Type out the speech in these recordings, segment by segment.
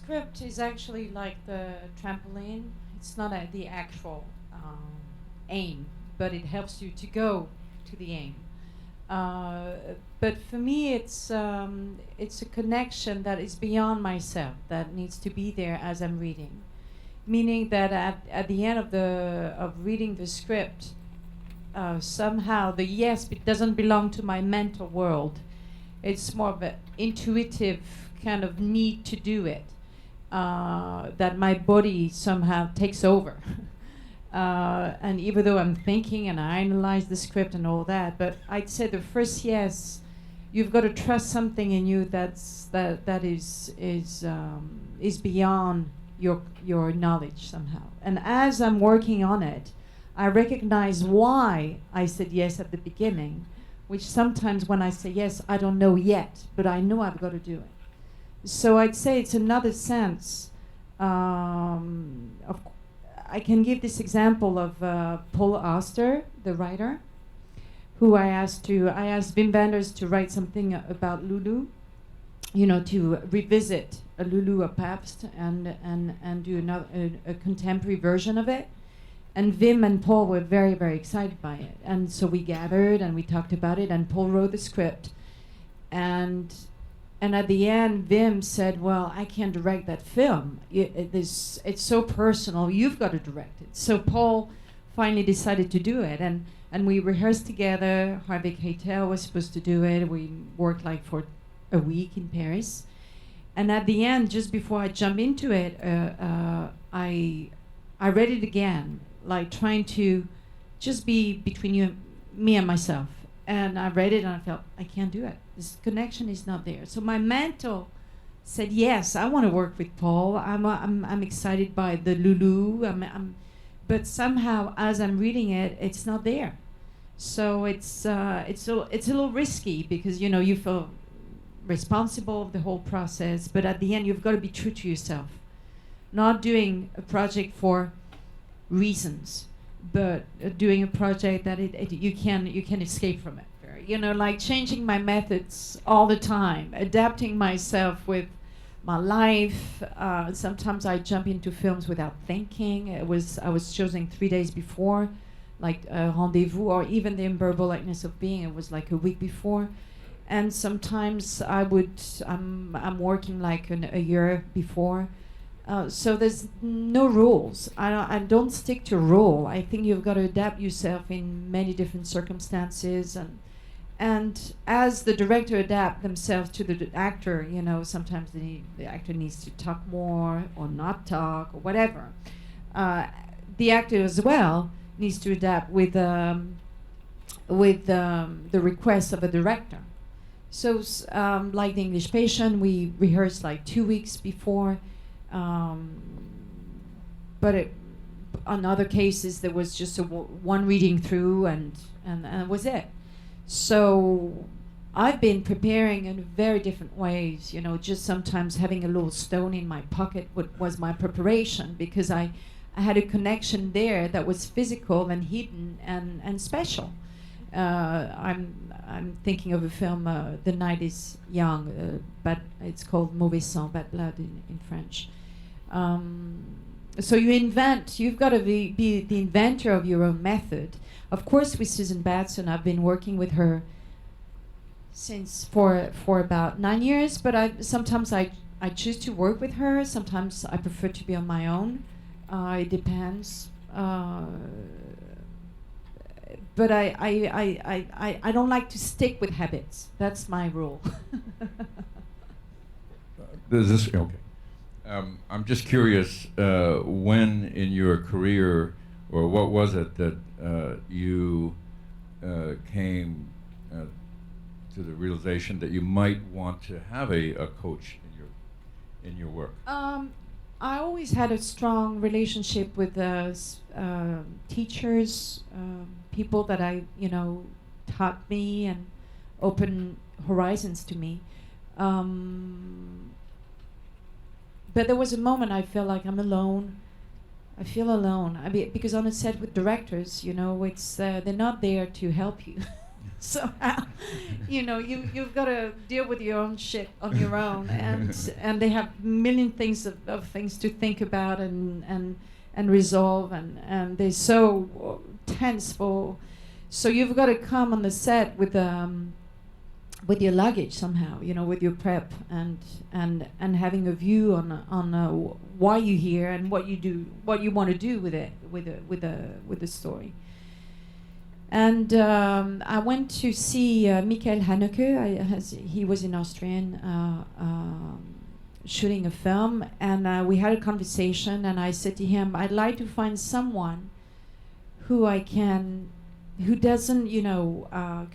script is actually like the trampoline. It's not the actual aim, but it helps you to go to the aim. Uh, but for me, it's a connection that is beyond myself, that needs to be there as I'm reading. Meaning that at the end of reading the script, somehow the yes doesn't belong to my mental world. It's more of an intuitive kind of need to do it, that my body somehow takes over. And even though I'm thinking and I analyze the script and all that, but I'd say the first yes, you've got to trust something in you that is beyond your knowledge somehow. And as I'm working on it, I recognize why I said yes at the beginning, which sometimes when I say yes, I don't know yet, but I know I've got to do it. So I'd say it's another sense. I can give this example of Paul Auster, the writer, who I asked Wim Wenders to write something about Lulu, to revisit a Lulu, a Pabst, and do a contemporary version of it. And Wim and Paul were very, very excited by it. And so we gathered and we talked about it, and Paul wrote the script. And at the end, Wim said, well, I can't direct that film. It's so personal, you've got to direct it. So Paul finally decided to do it. And we rehearsed together. Harvey Keitel was supposed to do it. We worked like for a week in Paris. And at the end, just before I jump into it, I read it again, like trying to just be between me and myself. And I read it and I felt, I can't do it. This connection is not there. So my mental said, yes, I want to work with Paul. I'm excited by the Lulu. But somehow, as I'm reading it, it's not there. So it's a little risky because you feel responsible of the whole process. But at the end, you've got to be true to yourself. Not doing a project for reasons, but doing a project that you can escape from it. Like changing my methods all the time, adapting myself with my life. Sometimes I jump into films without thinking. I was choosing 3 days before, like Rendezvous, or even The Unbearable Lightness of Being. It was like a week before. And sometimes I'm working like a year before. So there's no rules. I don't stick to a rule. I think you've got to adapt yourself in many different circumstances, and as the director adapt themselves to the actor, sometimes the actor needs to talk more or not talk or whatever. The actor as well needs to adapt with the request of a director. So like The English Patient, we rehearsed like 2 weeks before. But on other cases, there was just one reading through, and it was it. So I've been preparing in very different ways, just sometimes having a little stone in my pocket was my preparation, because I had a connection there that was physical and hidden and special. I'm thinking of a film, The Night is Young, but it's called Mauvais Sang, Bad Blood in French. So you've got to be the inventor of your own method. Of course, with Susan Batson, I've been working with her since for about 9 years, but sometimes I choose to work with her. Sometimes I prefer to be on my own. It depends. But I don't like to stick with habits. That's my rule. Okay. I'm just curious, when in your career, or what was it that you came to the realization that you might want to have a coach in your work? I always had a strong relationship with teachers, people that taught me and opened horizons to me. But there was a moment I felt like I'm alone. I feel alone. Because on a set with directors, it's they're not there to help you. somehow. You've got to deal with your own shit on your own, and they have million things of things to think about and resolve, and they're so tense for. So you've got to come on the set with your luggage somehow, with your prep and having a view on why you're here and what you do, what you want to do with it, with the story. And I went to see Michael Haneke. He was in Austrian shooting a film, and we had a conversation. And I said to him, "I'd like to find someone who doesn't,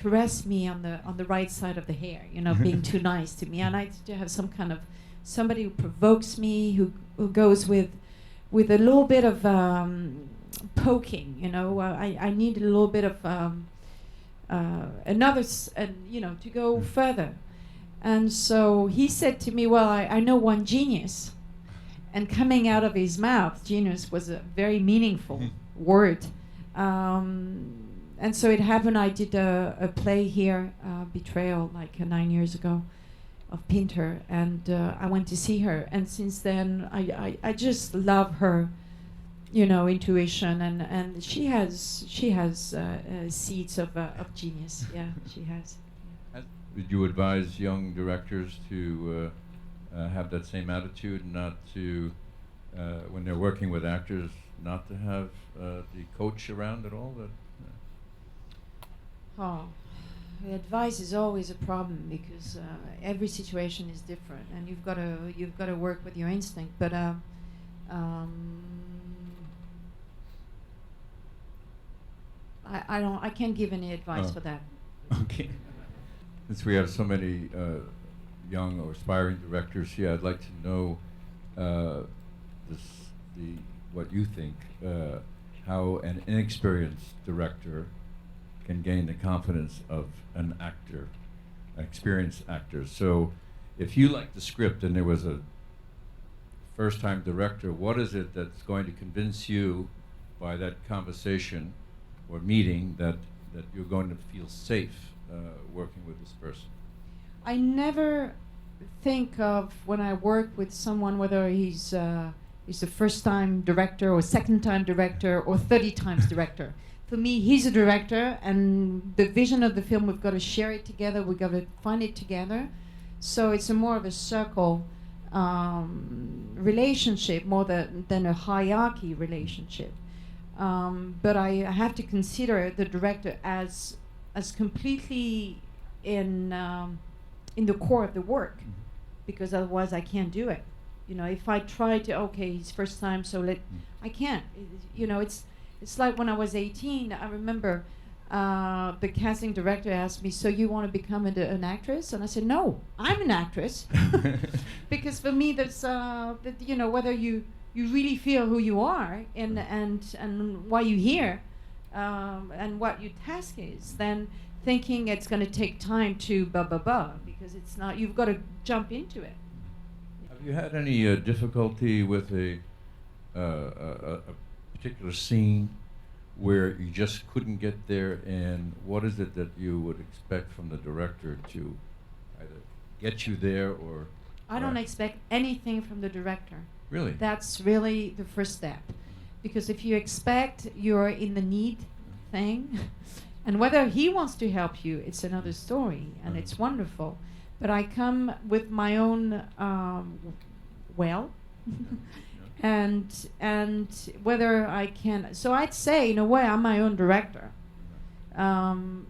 caress me on the right side of the hair, being too nice to me. I like to have some kind of somebody who provokes me, who goes with a little bit of poking. I need a little bit of to go further." And so he said to me, "Well, I know one genius," and coming out of his mouth, genius was a very meaningful word. And so it happened. I did a play here, Betrayal, like 9 years ago, of Pinter, and I went to see her. And since then, I just love her, intuition, and she has seeds of genius. Yeah, she has. Would you advise young directors to have that same attitude, not to, when they're working with actors, not to have the coach around at all? The advice is always a problem because every situation is different, and you've got to work with your instinct. But I can't give any advice for that. Okay. Since we have so many young or aspiring directors here, I'd like to know what you think, how an inexperienced director can gain the confidence of an actor, an experienced actor. So if you like the script and there was a first-time director, what is it that's going to convince you by that conversation or meeting that you're going to feel safe working with this person? I never think of, when I work with someone, whether he's a first-time director or second-time director or 30 times director. For me, he's a director, and the vision of the film, we've got to share it together, we've got to find it together. So it's more of a circle relationship more than a hierarchy relationship. But I have to consider the director as completely in the core of the work, because otherwise I can't do it. If I try to, okay, it's first time, so I can't. It's like when I was 18, I remember the casting director asked me, "So you want to become an actress?" And I said, "No, I'm an actress." Because for me, there's whether you really feel who you are and why you're here, and what your task is, then thinking it's going to take time to because it's not. You've got to jump into it. Have you had any difficulty with a particular scene where you just couldn't get there, and what is it that you would expect from the director to either get you there or... I don't expect anything from the director. Really? That's really the first step. Because if you expect, you're in the need thing, and whether he wants to help you, it's another story, and it's wonderful. But I come with my own and whether I can, so I'd say in a way I'm my own director, and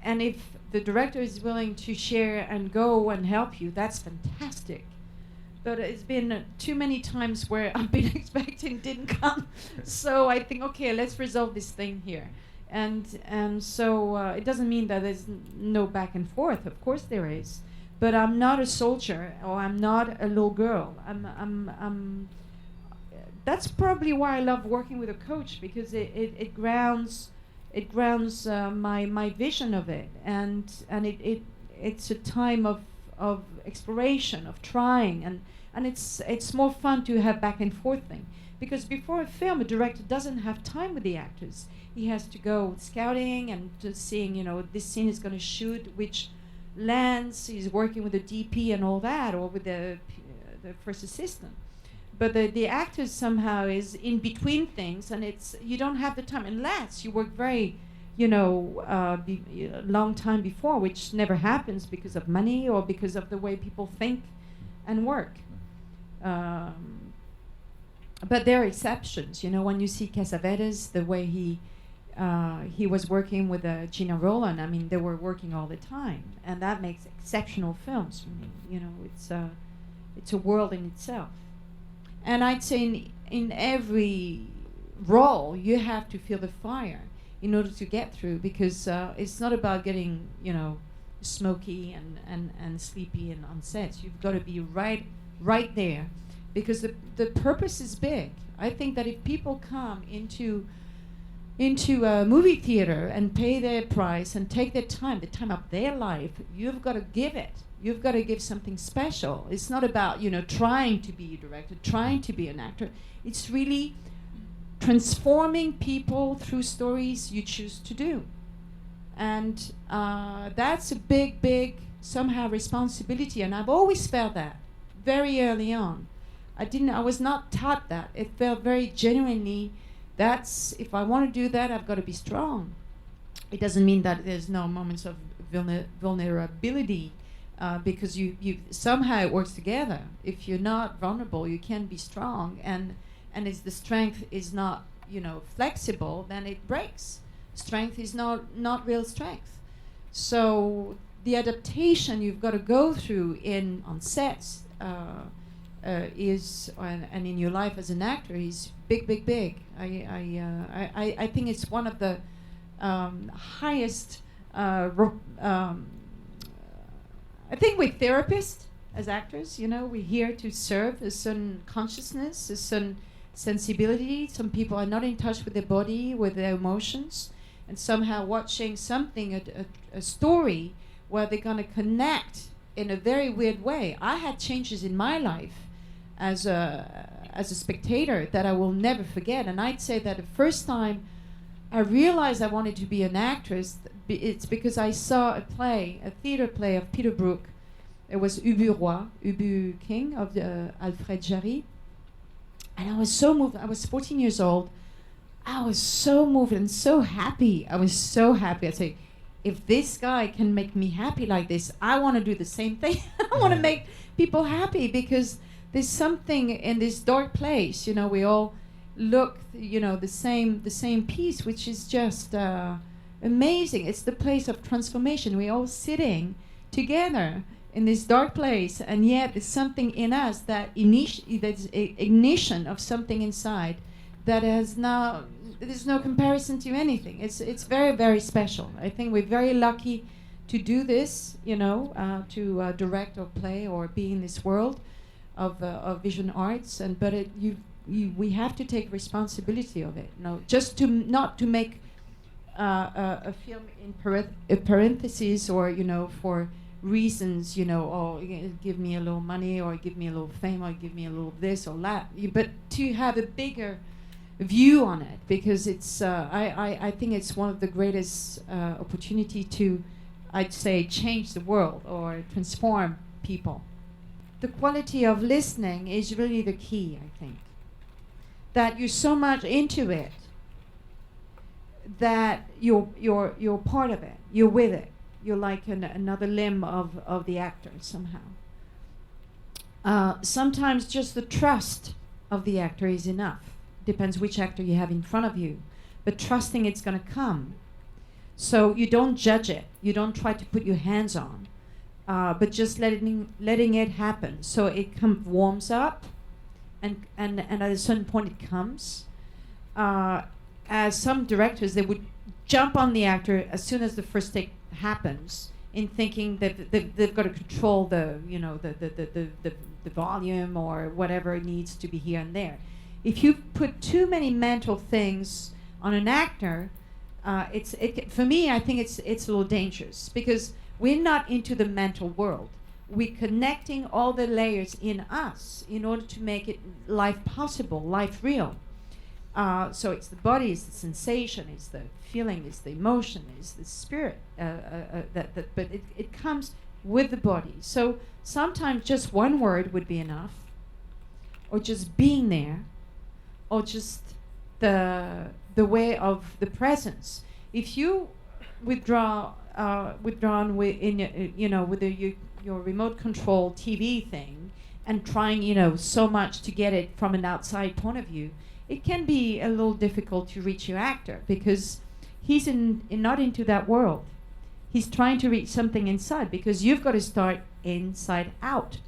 if the director is willing to share and go and help you, that's fantastic. But it's been too many times where I've been expecting didn't come, so I think, okay, let's resolve this thing here, and so it doesn't mean that there's no back and forth. Of course there is. But I'm not a soldier, or I'm not a little girl. That's probably why I love working with a coach, because it grounds my vision of it, and it's a time of exploration, of trying, and it's more fun to have back and forth thing. Because before a film, a director doesn't have time with the actors. He has to go scouting and just seeing, this scene is going to shoot, which lens. He's working with the DP and all that, or with the first assistant. But the actors somehow is in between things, and you don't have the time unless you work very, long time before, which never happens because of money or because of the way people think and work. But there are exceptions. When you see Cassavetes, the way he was working with Gina Rowland, I mean, they were working all the time, and that makes exceptional films. It's a world in itself. And I'd say in every role, you have to feel the fire in order to get through, because it's not about getting, smoky and sleepy and on sets. You've got to be right there, because the purpose is big. I think that if people come into a movie theater and pay their price and take their time, the time of their life, you've got to give it. You've got to give something special. It's not about, trying to be a director, trying to be an actor. It's really transforming people through stories you choose to do. And that's a big, somehow responsibility. And I've always felt that very early on. I was not taught that. It felt very genuinely, if I want to do that, I've got to be strong. It doesn't mean that there's no moments of vulnerability, because you somehow it works together. If you're not vulnerable, you can be strong, and if the strength is not flexible, then it breaks. Strength is not real strength. So the adaptation you've got to go through on sets and in your life as an actor is big. I think it's one of the highest. I think we're therapists as actors. We're here to serve a certain consciousness, a certain sensibility. Some people are not in touch with their body, with their emotions, and somehow watching something, a story, where they're going to connect in a very weird way. I had changes in my life as a spectator that I will never forget. And I'd say that the first time I realized I wanted to be an actress, it's because I saw a theater play of Peter Brook. It was Ubu Roi, Ubu King of Alfred Jarry. And I was so moved. I was 14 years old. I was so moved and so happy. I was so happy. I say, if this guy can make me happy like this, I want to do the same thing. I want to make people happy, because there's something in this dark place. We all look, the same piece, which is just amazing. It's the place of transformation. We're all sitting together in this dark place, and yet there's something in us that's ignition of something inside that there's no comparison to anything. It's very, very special. I think we're very lucky to do this, to direct or play or be in this world of vision arts, we have to take responsibility of it. Just not to make a film in parentheses, or for reasons, give me a little money, or give me a little fame, or give me a little this or that, but to have a bigger view on it, because it's I think it's one of the greatest opportunity to, I'd say, change the world or transform people. The quality of listening is really the key, I think. That you're so much into it that you're part of it. You're with it. You're like another limb of the actor somehow. Sometimes just the trust of the actor is enough. Depends which actor you have in front of you. But trusting it's going to come. So you don't judge it. You don't try to put your hands on. But just letting it happen. So it warms up, and at a certain point it comes. As some directors, they would jump on the actor as soon as the first take happens, in thinking that they've got to control the volume or whatever needs to be here and there. If you put too many mental things on an actor, for me, I think it's a little dangerous, because we're not into the mental world. we're connecting all the layers in us in order to make it life possible, life real. So it's the body, it's the sensation, it's the feeling, it's the emotion, it's the spirit. But it comes with the body. So sometimes just one word would be enough, or just being there, or just the way of the presence. If you withdrawn with your remote control TV thing and trying so much to get it from an outside point of view, it can be a little difficult to reach your actor because he's not into that world. He's trying to reach something inside because you've got to start inside out.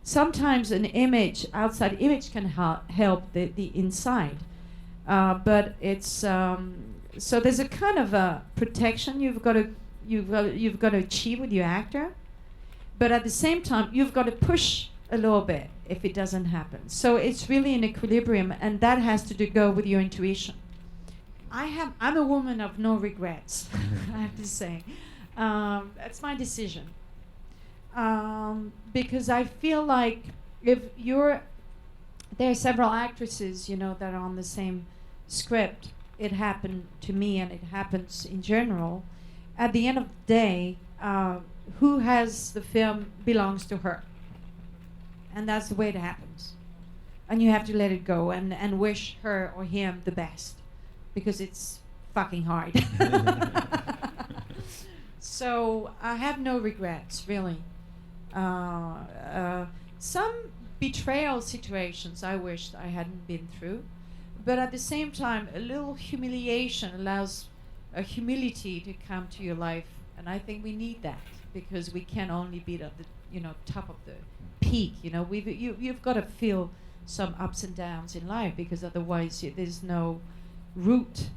Sometimes an outside image can help the inside, but it's so there's a kind of a protection you've got to achieve with your actor, but at the same time you've got to push a little bit if it doesn't happen. So it's really an equilibrium, and that has to go with your intuition. I'm a woman of no regrets. I have to say, that's my decision, because I feel like there are several actresses that are on the same script. It happened to me, and it happens in general. At the end of the day, who has the film belongs to her. And that's the way it happens. And you have to let it go and wish her or him the best, because it's fucking hard. So I have no regrets, really. Some betrayal situations I wished I hadn't been through, but at the same time, a little humiliation allows a humility to come to your life, and I think we need that because we can only be at the top of the peak. You've got to feel some ups and downs in life, because otherwise there's no root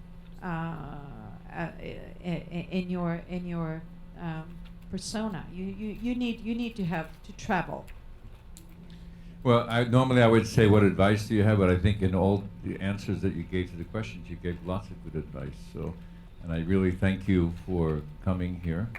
in your persona. You need to travel. Well, normally I would say, what advice do you have? But I think in all the answers that you gave to the questions, you gave lots of good advice. So, and I really thank you for coming here.